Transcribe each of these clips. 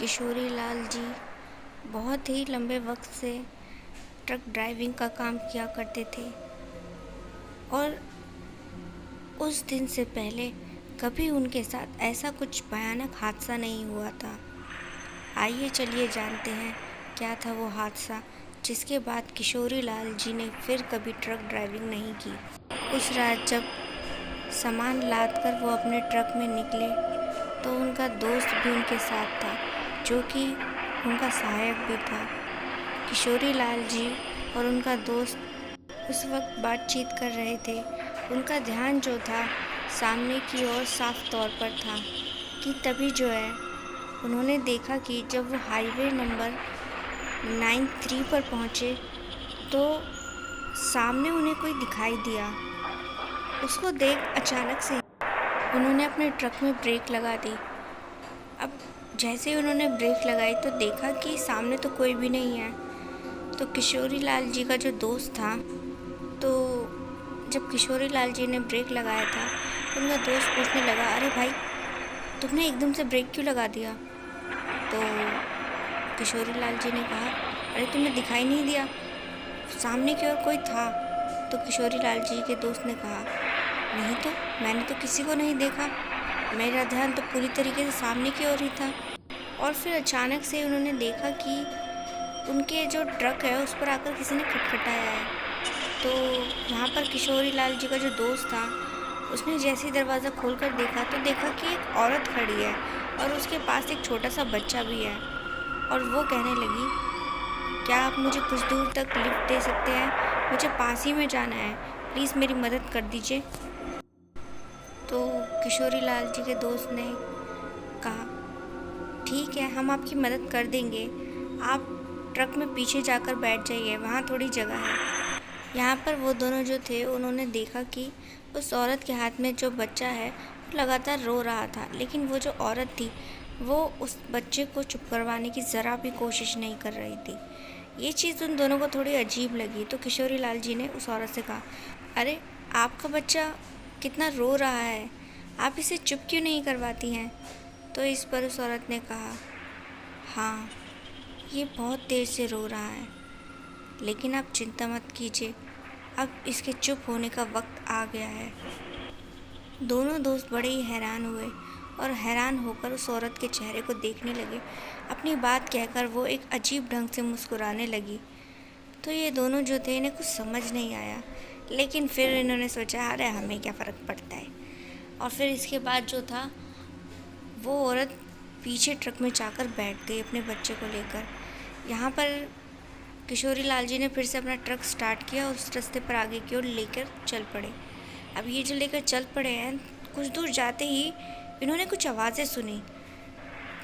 किशोरी लाल जी बहुत ही लंबे वक्त से ट्रक ड्राइविंग का काम किया करते थे और उस दिन से पहले कभी उनके साथ ऐसा कुछ भयानक हादसा नहीं हुआ था। आइए चलिए जानते हैं क्या था वो हादसा जिसके बाद किशोरी लाल जी ने फिर कभी ट्रक ड्राइविंग नहीं की। उस रात जब सामान लाद कर वो अपने ट्रक में निकले तो उनका दोस्त भी उनके साथ था जो कि उनका सहायक भी था। किशोरी लाल जी और उनका दोस्त उस वक्त बातचीत कर रहे थे। उनका ध्यान जो था सामने की ओर साफ तौर पर था कि तभी जो है उन्होंने देखा कि जब वो हाईवे नंबर 93 पर पहुँचे तो सामने उन्हें कोई दिखाई दिया। उसको देख अचानक से उन्होंने अपने ट्रक में ब्रेक लगा दी। अब जैसे ही उन्होंने ब्रेक लगाई तो देखा कि सामने तो कोई भी नहीं है। तो किशोरी लाल जी का जो दोस्त था, तो जब किशोरी लाल जी ने ब्रेक लगाया था तो उनका दोस्त पूछने लगा, अरे भाई तुमने एकदम से ब्रेक क्यों लगा दिया? तो किशोरी लाल जी ने कहा, अरे तुम्हें दिखाई नहीं दिया, सामने की ओर कोई था। तो किशोरी लाल जी के दोस्त ने कहा, नहीं तो मैंने तो किसी को नहीं देखा, मेरा ध्यान तो पूरी तरीके से सामने की ओर ही था। और फिर अचानक से उन्होंने देखा कि उनके जो ट्रक है उस पर आकर किसी ने खटखटाया है। तो यहाँ पर किशोरी लाल जी का जो दोस्त था उसने जैसे ही दरवाज़ा खोलकर देखा तो देखा कि एक औरत खड़ी है और उसके पास एक छोटा सा बच्चा भी है। और वो कहने लगी, क्या आप मुझे कुछ दूर तक लिफ्ट दे सकते हैं? मुझे पास ही में जाना है, प्लीज़ मेरी मदद कर दीजिए। तो किशोरी लाल जी के दोस्त ने कहा, ठीक है, हम आपकी मदद कर देंगे, आप ट्रक में पीछे जाकर बैठ जाइए, वहाँ थोड़ी जगह है। यहाँ पर वो दोनों जो थे उन्होंने देखा कि उस औरत के हाथ में जो बच्चा है वो लगातार रो रहा था, लेकिन वो जो औरत थी वो उस बच्चे को चुप करवाने की ज़रा भी कोशिश नहीं कर रही थी। ये चीज़ उन दोनों को थोड़ी अजीब लगी। तो किशोरी लाल जी ने उस औरत से कहा, अरे आपका बच्चा कितना रो रहा है, आप इसे चुप क्यों नहीं करवाती हैं? तो इस पर उस औरत ने कहा, हाँ ये बहुत देर से रो रहा है, लेकिन आप चिंता मत कीजिए, अब इसके चुप होने का वक्त आ गया है। दोनों दोस्त बड़े ही हैरान हुए और हैरान होकर उस औरत के चेहरे को देखने लगे। अपनी बात कहकर वो एक अजीब ढंग से मुस्कुराने लगी। तो ये दोनों जो थे इन्हें कुछ समझ नहीं आया, लेकिन फिर इन्होंने सोचा, अरे हमें क्या फ़र्क पड़ता है। और फिर इसके बाद जो था वो औरत पीछे ट्रक में जाकर बैठ गई अपने बच्चे को लेकर। यहाँ पर किशोरी लाल जी ने फिर से अपना ट्रक स्टार्ट किया और उस रास्ते पर आगे की ओर लेकर चल पड़े। अब ये जो लेकर चल पड़े हैं, कुछ दूर जाते ही इन्होंने कुछ आवाज़ें सुनी।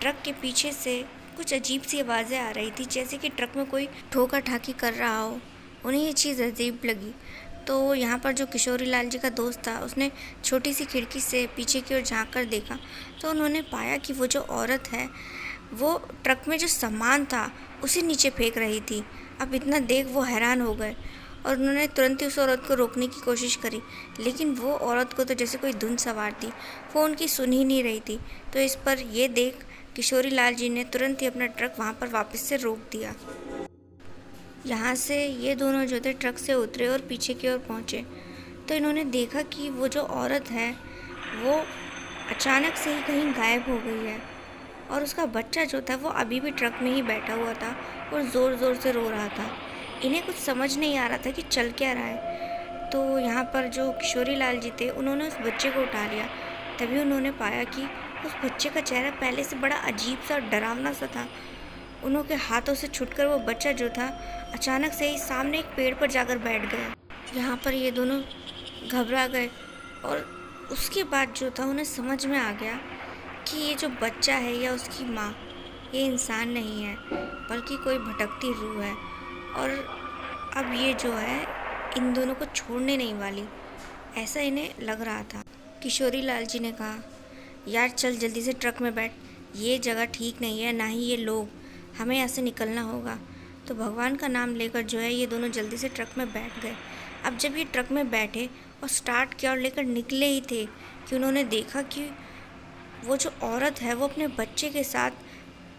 ट्रक के पीछे से कुछ अजीब सी आवाज़ें आ रही थी, जैसे कि ट्रक में कोई ठोका ठाकी कर रहा हो। उन्हें ये चीज़ अजीब लगी। तो यहाँ पर जो किशोरी लाल जी का दोस्त था उसने छोटी सी खिड़की से पीछे की ओर झाँक कर देखा तो उन्होंने पाया कि वो जो औरत है वो ट्रक में जो सामान था उसे नीचे फेंक रही थी। अब इतना देख वो हैरान हो गए और उन्होंने तुरंत ही उस औरत को रोकने की कोशिश करी, लेकिन वो औरत को तो जैसे कोई धुन सवार थी, वो उनकी सुन ही नहीं रही थी। तो इस पर ये देख किशोरी लाल जी ने तुरंत ही अपना ट्रक वहाँ पर वापस से रोक दिया। यहाँ से ये दोनों जो थे ट्रक से उतरे और पीछे की ओर पहुँचे तो इन्होंने देखा कि वो जो औरत है वो अचानक से ही कहीं गायब हो गई है और उसका बच्चा जो था वो अभी भी ट्रक में ही बैठा हुआ था और ज़ोर ज़ोर से रो रहा था। इन्हें कुछ समझ नहीं आ रहा था कि चल क्या रहा है। तो यहाँ पर जो किशोरी लाल जी थे उन्होंने उस बच्चे को उठा लिया। तभी उन्होंने पाया कि उस बच्चे का चेहरा पहले से बड़ा अजीब सा डरावना सा था। उन्होंने हाथों से छूटकर वो बच्चा जो था अचानक से ही सामने एक पेड़ पर जाकर बैठ गया। यहाँ पर ये दोनों घबरा गए और उसके बाद जो था उन्हें समझ में आ गया कि ये जो बच्चा है या उसकी माँ ये इंसान नहीं है बल्कि कोई भटकती रूह है और अब ये जो है इन दोनों को छोड़ने नहीं वाली, ऐसा इन्हें लग रहा था। किशोरी लाल जी ने कहा, यार चल जल्दी से ट्रक में बैठ, ये जगह ठीक नहीं है, ना ही ये लोग, हमें यहाँ से निकलना होगा। तो भगवान का नाम लेकर जो है ये दोनों जल्दी से ट्रक में बैठ गए। अब जब ये ट्रक में बैठे और स्टार्ट किया और लेकर निकले ही थे कि उन्होंने देखा कि वो जो औरत है वो अपने बच्चे के साथ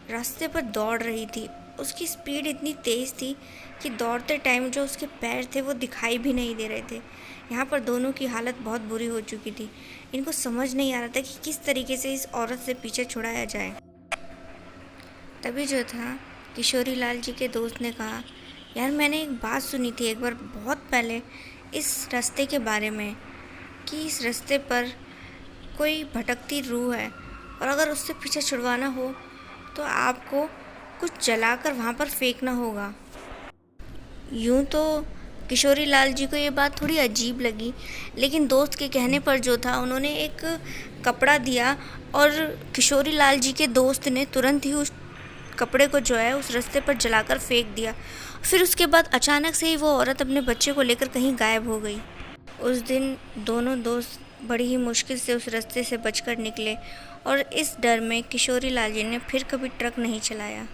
रास्ते पर दौड़ रही थी। उसकी स्पीड इतनी तेज़ थी कि दौड़ते टाइम जो उसके पैर थे वो दिखाई भी नहीं दे रहे थे। यहाँ पर दोनों की हालत बहुत बुरी हो चुकी थी। इनको समझ नहीं आ रहा था कि किस तरीके से इस औरत से पीछे छुड़ाया जाए। तभी जो था किशोरी लाल जी के दोस्त ने कहा, यार मैंने एक बात सुनी थी एक बार बहुत पहले इस रास्ते के बारे में, कि इस रास्ते पर कोई भटकती रूह है और अगर उससे पीछे छुड़वाना हो तो आपको कुछ जलाकर वहाँ पर फेंकना होगा। यूँ तो किशोरी लाल जी को ये बात थोड़ी अजीब लगी, लेकिन दोस्त के कहने पर जो था उन्होंने एक कपड़ा दिया और किशोरी लाल जी के दोस्त ने तुरंत ही उस कपड़े को जो है उस रास्ते पर जलाकर फेंक दिया। फिर उसके बाद अचानक से ही वो औरत अपने बच्चे को लेकर कहीं गायब हो गई। उस दिन दोनों दोस्त बड़ी ही मुश्किल से उस रास्ते से बचकर निकले और इस डर में किशोरी लाल जी ने फिर कभी ट्रक नहीं चलाया।